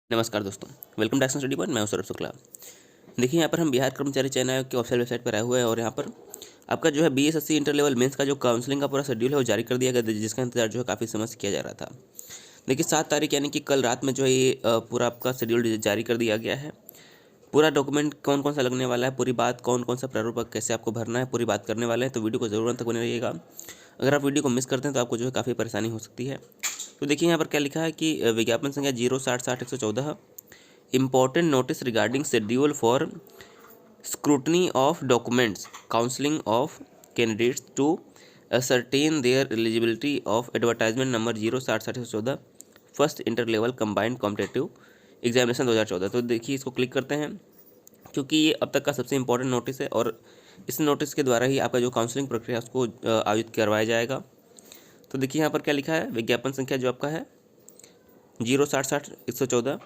नमस्कार दोस्तों, welcome to Action Study Point. मैं हूं सौरभ शुक्ला। देखिए, यहाँ पर हम बिहार कर्मचारी चयन आयोग के ऑफिशियल वेबसाइट पर आए हुए हैं और यहाँ पर आपका जो है बीएसएससी इंटर लेवल मेंस का जो काउंसलिंग का पूरा शेड्यूल है वो जारी कर दिया गया, जिसका इंतजार जो है काफ़ी समय से किया जा रहा था। देखिए, 7 तारीख यानी कि कल रात में जो है ये पूरा आपका शेड्यूल जारी कर दिया गया है। पूरा डॉक्यूमेंट कौन कौन सा लगने वाला है, पूरी बात कौन कौन सा प्रारूप कैसे आपको भरना है, पूरी बात करने वाले हैं, तो वीडियो को ज़रूर अंत तक बने रहिएगा। अगर आप वीडियो को मिस करते हैं तो आपको जो है काफ़ी परेशानी हो सकती है। तो देखिए, यहाँ पर क्या लिखा है कि विज्ञापन संख्या 06060-114 Important notice regarding schedule for scrutiny of documents, counseling of candidates to ascertain their eligibility of advertisement number 0606014 first inter level combined competitive examination 2014। तो देखिए, इसको क्लिक करते हैं क्योंकि ये अब तक का सबसे इंपॉर्टेंट नोटिस है और इस नोटिस के द्वारा ही आपका जो काउंसलिंग प्रक्रिया है उसको आयोजित करवाया जाएगा। तो देखिए, यहाँ पर क्या लिखा है, विज्ञापन संख्या जो आपका है 06060-114,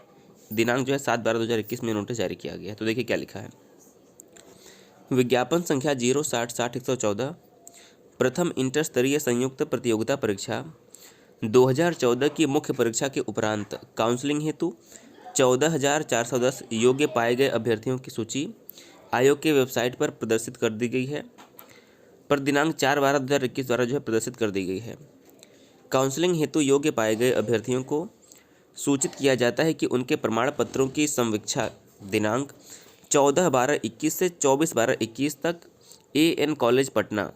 दिनांक जो है 7/12/2021 में नोटिस जारी किया गया है। तो देखिए क्या लिखा है, विज्ञापन संख्या 06060-114 प्रथम इंटर स्तरीय संयुक्त प्रतियोगिता परीक्षा 2014 की मुख्य परीक्षा के उपरांत काउंसलिंग हेतु 14,410 योग्य पाए गए अभ्यर्थियों की सूची आयोग के वेबसाइट पर प्रदर्शित कर दी गई है, पर दिनांक 4/12/2021 द्वारा जो है प्रदर्शित कर दी गई है। काउंसलिंग हेतु योग्य पाए गए अभ्यर्थियों को सूचित किया जाता है कि उनके प्रमाण पत्रों की संवीक्षा दिनांक 14/12/21 से 24/12/21 तक AN कॉलेज पटना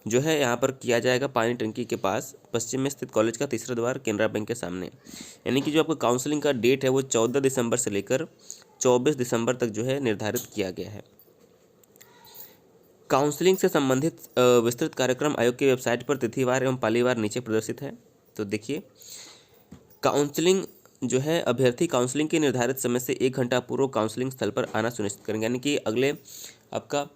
जो है यहाँ पर किया जाएगा, पानी टंकी के पास पश्चिम में स्थित कॉलेज का तीसरा द्वार केनरा बैंक के सामने। यानी कि जो आपका काउंसलिंग का डेट है वो 14 दिसंबर से लेकर 24 दिसंबर तक जो है निर्धारित किया गया है। काउंसलिंग से संबंधित विस्तृत कार्यक्रम आयोग की वेबसाइट पर तिथिवार एवं पालीवार नीचे प्रदर्शित है। तो देखिए, काउंसलिंग जो है, अभ्यर्थी काउंसलिंग के निर्धारित समय से 1 घंटा पूर्व काउंसलिंग स्थल पर आना सुनिश्चित करेंगे। यानी कि अगले आपका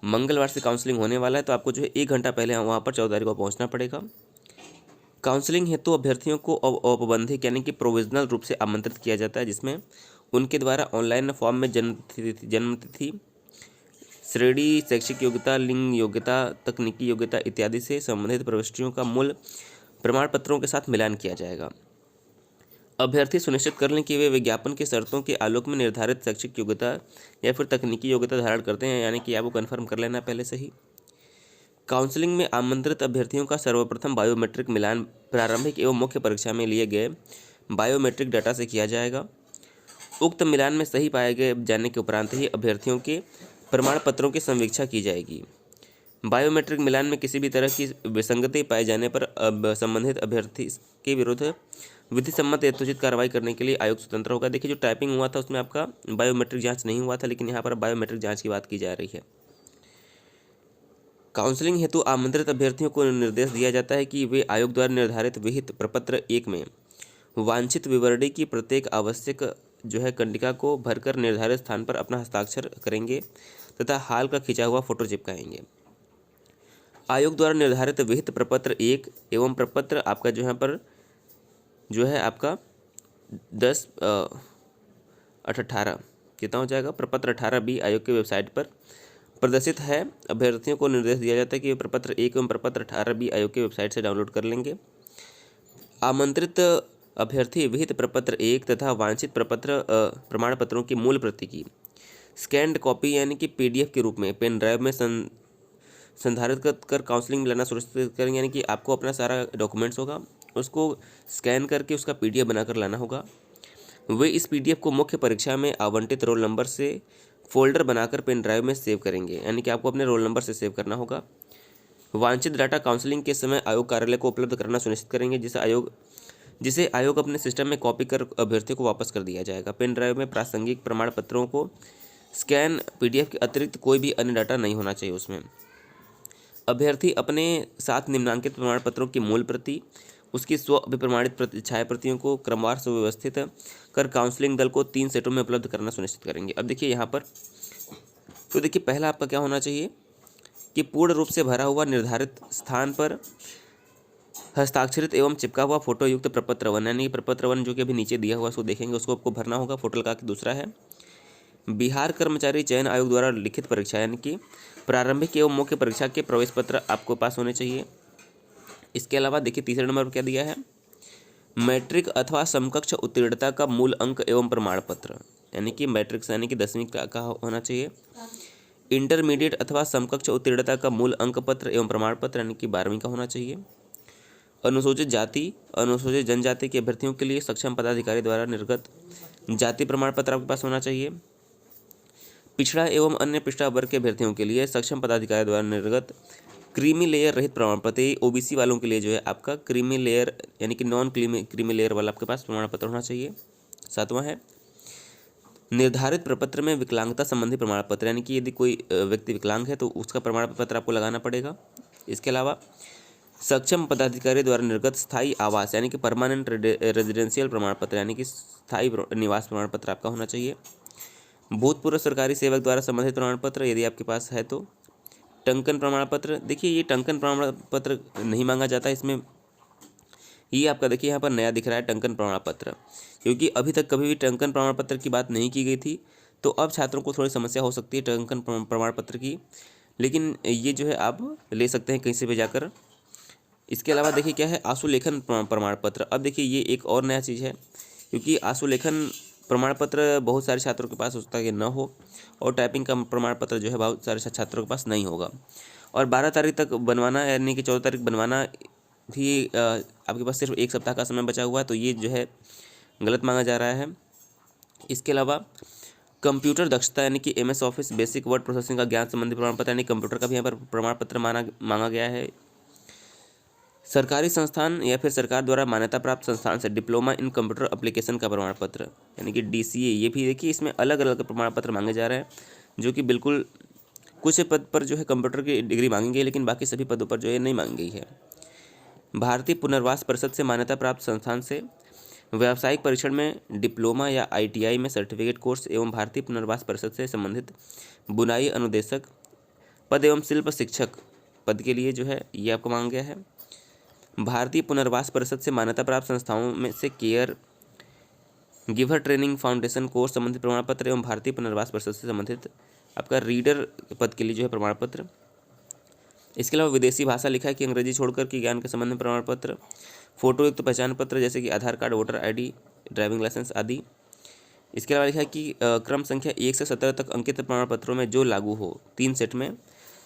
मंगलवार से काउंसलिंग होने वाला है, तो आपको जो है 1 घंटा पहले वहाँ पर 14 तारीख को पहुँचना पड़ेगा। काउंसलिंग हेतु अभ्यर्थियों को औपबंधिक यानी कि प्रोविजनल रूप से आमंत्रित किया जाता है, जिसमें उनके द्वारा ऑनलाइन फॉर्म में जन्मतिथि, श्रेणी, शैक्षिक योग्यता, लिंग योग्यता, तकनीकी योग्यता इत्यादि से संबंधित प्रविष्टियों का मूल प्रमाण पत्रों के साथ मिलान किया जाएगा। अभ्यर्थी सुनिश्चित कर लें कि वे विज्ञापन की शर्तों के आलोक में निर्धारित शैक्षिक योग्यता या फिर तकनीकी योग्यता धारण करते हैं, यानी कि आपको कन्फर्म कर लेना पहले से ही। काउंसलिंग में आमंत्रित अभ्यर्थियों का सर्वप्रथम बायोमेट्रिक मिलान प्रारंभिक एवं मुख्य परीक्षा में लिए गए बायोमेट्रिक डाटा से किया जाएगा। उक्त मिलान में सही पाए गए जाने के उपरांत ही अभ्यर्थियों के प्रमाण पत्रों की समीक्षा की जाएगी। बायोमेट्रिक मिलान में किसी भी तरह की विसंगति पाए जाने पर संबंधित अभ्यर्थी के विरुद्ध विधि सम्मत यथोचित कार्रवाई करने के लिए आयोग स्वतंत्र होगा। देखिए, जो टाइपिंग हुआ था उसमें आपका बायोमेट्रिक जांच नहीं हुआ था, लेकिन यहाँ पर बायोमेट्रिक जांच की बात की जा रही है। काउंसलिंग हेतु आमंत्रित अभ्यर्थियों को निर्देश दिया जाता है कि वे आयोग द्वारा निर्धारित विहित प्रपत्र 1 में वांछित विवरणी की प्रत्येक आवश्यक जो है कंडिका को भरकर निर्धारित स्थान पर अपना हस्ताक्षर करेंगे तथा हाल का खिंचा हुआ फोटो चिपकाएंगे। आयोग द्वारा निर्धारित विहित प्रपत्र 1 एवं प्रपत्र आपका जो यहाँ पर जो है आपका 18 कितना हो जाएगा, प्रपत्र 18B आयोग की वेबसाइट पर प्रदर्शित है। अभ्यर्थियों को निर्देश दिया जाता है कि वे प्रपत्र 1 एवं प्रपत्र 18B आयोग की वेबसाइट से डाउनलोड कर लेंगे। आमंत्रित अभ्यर्थी विहित प्रपत्र 1 तथा वांछित प्रपत्र प्रमाण पत्रों की मूल प्रति की स्कैन्ड कॉपी यानी कि PDF के रूप में पेन ड्राइव में संधारित कर काउंसलिंग में लाना सुनिश्चित करेंगे। यानी कि आपको अपना सारा डॉक्यूमेंट्स होगा, उसको स्कैन करके उसका PDF बनाकर लाना होगा। वे इस PDF को मुख्य परीक्षा में आवंटित रोल नंबर से फोल्डर बनाकर पेन ड्राइव में सेव करेंगे। यानी कि आपको अपने रोल नंबर से सेव करना होगा। वांछित डाटा काउंसलिंग के समय आयोग कार्यालय को उपलब्ध कराना सुनिश्चित करेंगे, जिसे आयोग अपने सिस्टम में कॉपी कर अभ्यर्थियों को वापस कर दिया जाएगा। पेन ड्राइव में प्रासंगिक प्रमाण पत्रों को स्कैन PDF के अतिरिक्त कोई भी अन्य डाटा नहीं होना चाहिए उसमें। अभ्यर्थी अपने साथ निम्नांकित प्रमाण पत्रों की मूल प्रति, उसकी स्व अभिप्रमाणित छाया प्रतियों को क्रमवार सुव्यवस्थित कर काउंसलिंग दल को 3 सेटों में उपलब्ध करना सुनिश्चित करेंगे। अब देखिए यहाँ पर, तो देखिए पहला आपका क्या होना चाहिए कि पूर्ण रूप से भरा हुआ निर्धारित स्थान पर हस्ताक्षरित एवं चिपका हुआ फोटो युक्त प्रपत्र 1, यानी प्रपत्र 1 जो कि अभी नीचे दिया हुआ उसको देखेंगे, उसको आपको भरना होगा फोटो लगा के। दूसरा है बिहार कर्मचारी चयन आयोग द्वारा लिखित परीक्षा यानी कि प्रारंभिक एवं मुख्य परीक्षा के प्रवेश पत्र आपको पास होने चाहिए। इसके अलावा देखिए तीसरे नंबर पर क्या दिया है, मैट्रिक अथवा समकक्ष उत्तीर्णता का मूल अंक एवं प्रमाण पत्र, यानी कि मैट्रिक यानी कि 10वीं का होना चाहिए। इंटरमीडिएट अथवा समकक्ष उत्तीर्णता का मूल अंक पत्र एवं प्रमाण पत्र यानी कि 12वीं का होना चाहिए। अनुसूचित जाति अनुसूचित जनजाति के अभ्यर्थियों के लिए सक्षम पदाधिकारी द्वारा निर्गत जाति प्रमाण पत्र आपके पास होना चाहिए। पिछड़ा एवं अन्य पिछड़ा वर्ग के अभ्यर्थियों के लिए सक्षम पदाधिकारी द्वारा निर्गत क्रीमी लेयर रहित प्रमाण पत्र, ओबीसी वालों के लिए जो है आपका क्रीमी लेयर यानी कि नॉन क्रीमी लेयर वाला आपके पास प्रमाण पत्र होना चाहिए। 7वां है निर्धारित प्रपत्र में विकलांगता संबंधी प्रमाण पत्र, यानी कि यदि कोई व्यक्ति विकलांग है तो उसका प्रमाण पत्र आपको लगाना पड़ेगा। इसके अलावा सक्षम पदाधिकारी द्वारा निर्गत स्थायी आवास यानी कि परमानेंट रेजिडेंशियल प्रमाण पत्र, यानी कि स्थायी निवास प्रमाण पत्र आपका होना चाहिए। भूतपूर्व सरकारी सेवक द्वारा संबंधित प्रमाण पत्र यदि आपके पास है तो। टंकन प्रमाण पत्र, देखिए ये टंकन प्रमाण पत्र नहीं मांगा जाता इसमें, ये आपका देखिए यहाँ पर नया दिख रहा है टंकन प्रमाण पत्र, क्योंकि अभी तक कभी भी टंकन प्रमाण पत्र की बात नहीं की गई थी, तो अब छात्रों को थोड़ी समस्या हो सकती है टंकन प्रमाण पत्र की, लेकिन ये जो है आप ले सकते हैं कहीं से भी जाकर। इसके अलावा देखिए क्या है आशुलेखन प्रमाण पत्र। अब देखिए ये एक और नया चीज़ है, क्योंकि आशुलेखन प्रमाण पत्र बहुत सारे छात्रों के पास हो सकता है कि न हो, और टाइपिंग का प्रमाण पत्र जो है बहुत सारे छात्रों के पास नहीं होगा। और 12 तारीख तक बनवाना यानी कि 14 तारीख बनवाना भी आपके पास सिर्फ 1 सप्ताह का समय बचा हुआ है, तो ये जो है गलत मांगा जा रहा है। इसके अलावा कंप्यूटर दक्षता यानी कि MS office basic word processing का ज्ञान संबंधी प्रमाण पत्र यानी कंप्यूटर का भी यहाँ पर प्रमाण पत्र मांगा गया है। सरकारी संस्थान या फिर सरकार द्वारा मान्यता प्राप्त संस्थान से डिप्लोमा इन कंप्यूटर एप्लीकेशन का प्रमाण पत्र यानी कि DCA, ये भी देखिए इसमें अलग अलग प्रमाण पत्र मांगे जा रहे हैं, जो कि बिल्कुल कुछ पद पर जो है कंप्यूटर की डिग्री मांगी गई है, लेकिन बाकी सभी पदों पर जो है नहीं मांगी गई है। भारतीय पुनर्वास परिषद से मान्यता प्राप्त संस्थान से व्यावसायिक परीक्षण में डिप्लोमा या ITI में सर्टिफिकेट कोर्स एवं भारतीय पुनर्वास परिषद से संबंधित बुनाई अनुदेशक पद एवं शिल्प शिक्षक पद के लिए जो है ये आपको मांगा गया है। भारतीय पुनर्वास परिषद से मान्यता प्राप्त संस्थाओं में से care giver training foundation course संबंधित प्रमाण पत्र एवं भारतीय पुनर्वास परिषद से संबंधित आपका रीडर पद के लिए जो है प्रमाण पत्र। इसके अलावा विदेशी भाषा लिखा है कि अंग्रेजी छोड़कर के ज्ञान के संबंध में प्रमाण पत्र, फोटोयुक्त पहचान पत्र जैसे कि Aadhaar card, voter ID, driving licence आदि। इसके अलावा लिखा है कि क्रम संख्या 1 से 17 तक अंकित प्रमाण पत्रों में जो लागू हो 3 सेट में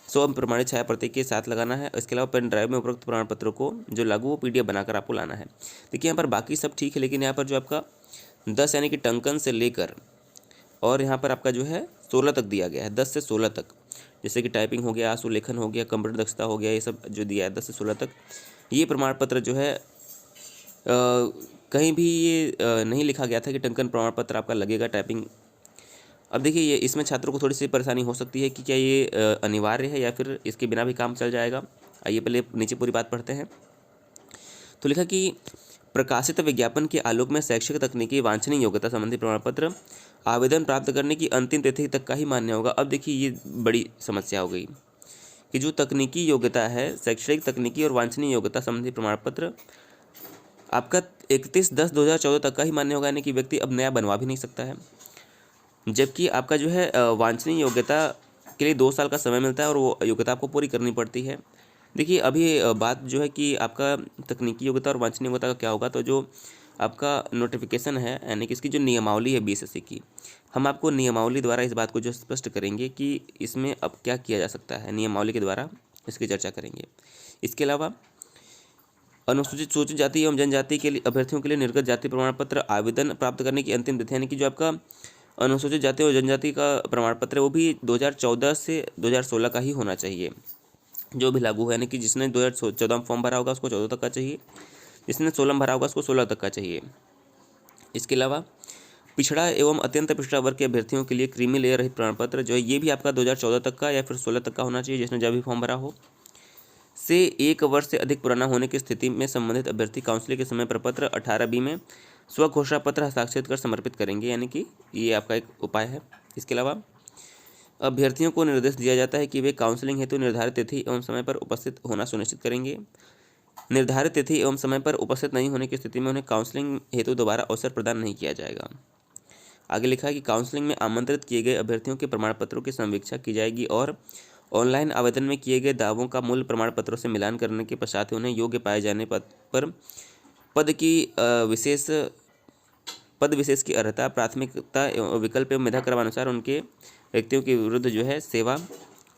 100 प्रमाणित छाया प्रति के साथ लगाना है। इसके अलावा पेन ड्राइव में उपरोक्त प्रमाण पत्रों को जो लागू हो PDF बनाकर आपको लाना है। देखिए यहाँ पर बाकी सब ठीक है, लेकिन यहाँ पर जो आपका 10 यानी कि टंकन से लेकर और यहाँ पर आपका जो है 16 तक दिया गया है, 10 से 16 तक, जैसे कि टाइपिंग हो गया, आशुलेखन हो गया, कंप्यूटर दक्षता हो गया, ये सब जो दिया है 10 से 16 तक। ये प्रमाण पत्र जो है कहीं भी ये नहीं लिखा गया था कि टंकन प्रमाण पत्र आपका लगेगा टाइपिंग। अब देखिए ये इसमें छात्रों को थोड़ी सी परेशानी हो सकती है कि क्या ये अनिवार्य है या फिर इसके बिना भी काम चल जाएगा। आइए पहले नीचे पूरी बात पढ़ते हैं। तो लिखा कि प्रकाशित विज्ञापन के आलोक में शैक्षिक तकनीकी वांछनीय योग्यता संबंधी प्रमाण पत्र आवेदन प्राप्त करने की अंतिम तिथि तक का ही मान्य होगा। अब देखिए ये बड़ी समस्या हो गई कि जो तकनीकी योग्यता है, शैक्षणिक तकनीकी और वांछनीय योग्यता संबंधी प्रमाण पत्र आपका 31/10/2014 तक का ही मान्य होगा, यानी कि व्यक्ति अब नया बनवा भी नहीं सकता है। जबकि आपका जो है वांछनीय योग्यता के लिए 2 साल का समय मिलता है और वो योग्यता आपको पूरी करनी पड़ती है। देखिए अभी बात जो है कि आपका तकनीकी योग्यता और वांछनीय योग्यता का क्या होगा, तो जो आपका नोटिफिकेशन है यानी कि इसकी जो नियमावली है BSSC की, हम आपको नियमावली द्वारा इस बात को जो स्पष्ट करेंगे कि इसमें अब क्या किया जा सकता है, नियमावली के द्वारा इसकी चर्चा करेंगे। इसके अलावा अनुसूचित सूचित जाति एवं जनजाति के लिए अभ्यर्थियों के लिए निर्गत जाति प्रमाण पत्र आवेदन प्राप्त करने की अंतिम तिथि यानी कि जो आपका अनुसूचित जाति और जनजाति का प्रमाण पत्र है वो भी 2014 से 2016 का ही होना चाहिए, जो भी लागू है, यानी कि जिसने 2014 में फॉर्म भरा होगा उसको 14 तक का चाहिए, जिसने 16 में भरा होगा उसको 16 तक का चाहिए। इसके अलावा पिछड़ा एवं अत्यंत पिछड़ा वर्ग के अभ्यर्थियों के लिए क्रीमी लेयर रहित प्रमाण पत्र जो है ये भी आपका 2014 तक का या फिर 16 तक का होना चाहिए, जिसने जब भी फॉर्म भरा हो। से 1 वर्ष से अधिक पुराना होने की स्थिति में संबंधित अभ्यर्थी काउंसलिंग के समय प्रपत्र 18B में स्वघोषणा पत्र हस्ताक्षरित कर समर्पित करेंगे, यानी कि ये आपका एक उपाय है। इसके अलावा अभ्यर्थियों को निर्देश दिया जाता है कि वे काउंसलिंग हेतु निर्धारित तिथि एवं समय पर उपस्थित होना सुनिश्चित करेंगे। निर्धारित तिथि एवं समय पर उपस्थित नहीं होने की स्थिति में उन्हें काउंसलिंग हेतु दोबारा अवसर प्रदान नहीं किया जाएगा। आगे लिखा है कि काउंसलिंग में आमंत्रित किए गए अभ्यर्थियों के प्रमाण पत्रों की समीक्षा की जाएगी और ऑनलाइन आवेदन में किए गए दावों का मूल प्रमाण पत्रों से मिलान करने के पश्चात उन्हें योग्य पाए जाने पर पद विशेष की अर्हता, प्राथमिकता एवं विकल्प एवं मेधा क्रमानुसार उनके व्यक्तियों के विरुद्ध जो है सेवा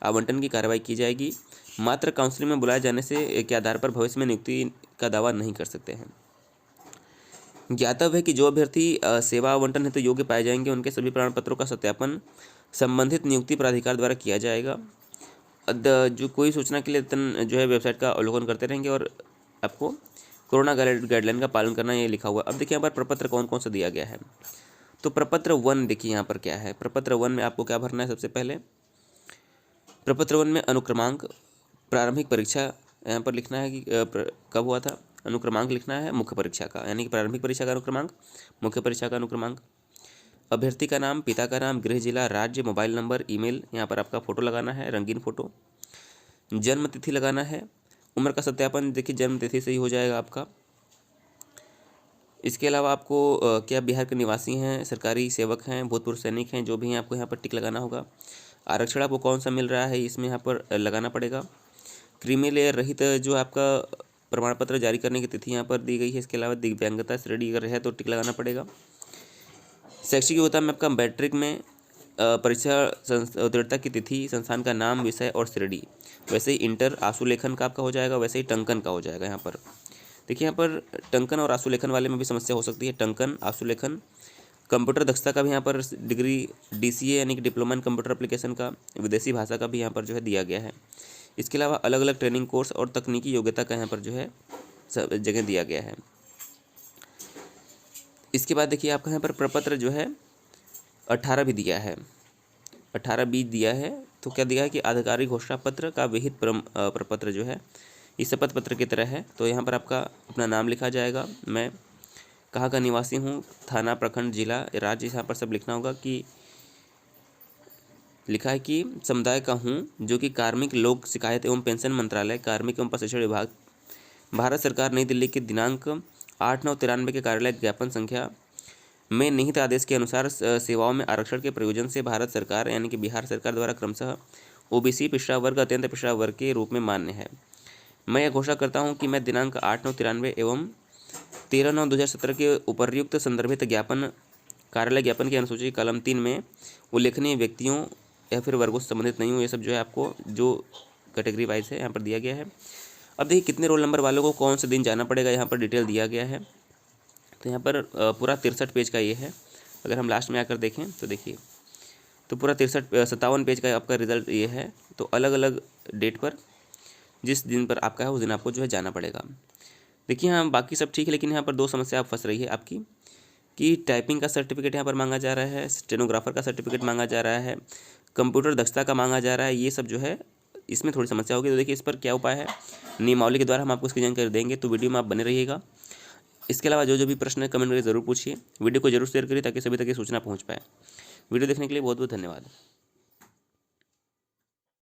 आवंटन की कार्रवाई की जाएगी। मात्र काउंसलिंग में बुलाए जाने से के आधार पर भविष्य में नियुक्ति का दावा नहीं कर सकते हैं। ज्ञातव्य है कि जो अभ्यर्थी सेवा आवंटन हेतु योग्य पाए जाएंगे उनके सभी प्रमाण पत्रों का सत्यापन संबंधित नियुक्ति प्राधिकार द्वारा किया जाएगा। जो कोई सूचना के लिए जो है वेबसाइट का अवलोकन करते रहेंगे और आपको कोरोना गाइडलाइन का पालन करना ये लिखा हुआ। अब देखिए यहाँ पर प्रपत्र कौन कौन सा दिया गया है। तो प्रपत्र 1 देखिए यहाँ पर क्या है। प्रपत्र 1 में आपको क्या भरना है। सबसे पहले प्रपत्र 1 में अनुक्रमांक, प्रारंभिक परीक्षा यहाँ पर लिखना है कि कब हुआ था। अनुक्रमांक लिखना है मुख्य परीक्षा का, यानी कि प्रारंभिक परीक्षा का अनुक्रमांक, मुख्य परीक्षा का अनुक्रमांक। अभ्यर्थी का नाम, पिता का नाम, गृह जिला, राज्य, मोबाइल नंबर, ईमेल। यहाँ पर आपका फ़ोटो लगाना है, रंगीन फ़ोटो। जन्म तिथि लगाना है। उम्र का सत्यापन देखिए जन्म तिथि से ही हो जाएगा आपका। इसके अलावा आपको क्या बिहार के निवासी हैं, सरकारी सेवक हैं, भूतपूर्व सैनिक हैं, जो भी हैं आपको यहाँ पर टिक लगाना होगा। आरक्षण आपको कौन सा मिल रहा है इसमें यहाँ पर लगाना पड़ेगा। क्रीमी लेयर रहित जो आपका प्रमाण पत्र जारी करने की तिथि यहाँ पर दी गई है। इसके अलावा दिव्यांगता श्रेणी अगर है तो टिक लगाना पड़ेगा। शैक्षिक योग्यता में आपका मैट्रिक में परीक्षा उत्तीर्णता की तिथि, संस्थान का नाम, विषय और श्रेणी। वैसे ही इंटर आशुलेखन का आपका हो जाएगा, वैसे ही टंकन का हो जाएगा। यहाँ पर देखिए, यहाँ पर टंकन और आशुलेखन वाले में भी समस्या हो सकती है। टंकन, आशुलेखन, कंप्यूटर दक्षता का भी यहाँ पर डिग्री DCA यानी कि डिप्लोमा इन कंप्यूटर एप्लीकेशन का, विदेशी भाषा का भी यहाँ पर जो है दिया गया है। इसके अलावा अलग अलग ट्रेनिंग कोर्स और तकनीकी योग्यता का यहाँ पर जो है सब जगह दिया गया है। इसके बाद देखिए आपका यहाँ पर प्रपत्र जो है 18 भी दिया है, 18B दिया है। तो क्या दिया है कि आधिकारिक घोषणा पत्र का विहित प्रपत्र जो है इस शपथ पत्र की तरह है। तो यहाँ पर आपका अपना नाम लिखा जाएगा, मैं कहाँ का निवासी हूँ, थाना, प्रखंड, जिला, राज्य, यहाँ पर सब लिखना होगा। कि लिखा है कि समुदाय का हूँ, जो कि कार्मिक लोक शिकायत एवं पेंशन मंत्रालय, कार्मिक एवं प्रशिक्षण विभाग, भारत सरकार, नई दिल्ली के दिनांक 8/9/93 के कार्यालय ज्ञापन संख्या में निहित आदेश के अनुसार सेवाओं में आरक्षण के प्रयोजन से भारत सरकार यानी कि बिहार सरकार द्वारा क्रमशः OBC पिछड़ा वर्ग, अत्यंत पिछड़ा वर्ग के रूप में मान्य है। मैं यह घोषणा करता हूँ कि मैं दिनांक 8/9/93 एवं 13/9/2017 के उपर्युक्त संदर्भित ज्ञापन कार्यालय ज्ञापन की अनुसूची कलम 3 में उल्लेखनीय व्यक्तियों या फिर वर्गों से संबंधित नहीं हूँ। ये सब जो है आपको जो कैटेगरी वाइज है यहाँ पर दिया गया है। अब देखिए कितने रोल नंबर वालों को कौन से दिन जाना पड़ेगा, यहाँ पर डिटेल दिया गया है। तो यहाँ पर पूरा 63 पेज का ये है। अगर हम लास्ट में आकर देखें तो देखिए, तो पूरा 57 पेज का आपका रिजल्ट ये है। तो अलग अलग डेट पर जिस दिन पर आपका है उस दिन आपको जो है जाना पड़ेगा। देखिए हाँ, बाकी सब ठीक है, लेकिन यहाँ पर 2 समस्या आप फंस रही है आपकी कि टाइपिंग का सर्टिफिकेट यहाँ पर मांगा जा रहा है, स्टेनोग्राफर का सर्टिफिकेट मांगा जा रहा है, कंप्यूटर दक्षता का मांगा जा रहा है। ये सब जो है इसमें थोड़ी समस्या होगी। तो देखिए इस पर क्या उपाय है, नियमावली के द्वारा हम आपको इसकी जानकारी देंगे। तो वीडियो में आप बने रहिएगा। इसके अलावा जो भी प्रश्न है कमेंट करके ज़रूर पूछिए। वीडियो को जरूर शेयर करिए ताकि सभी तक ये सूचना पहुँच पाए। वीडियो देखने के लिए बहुत बहुत धन्यवाद।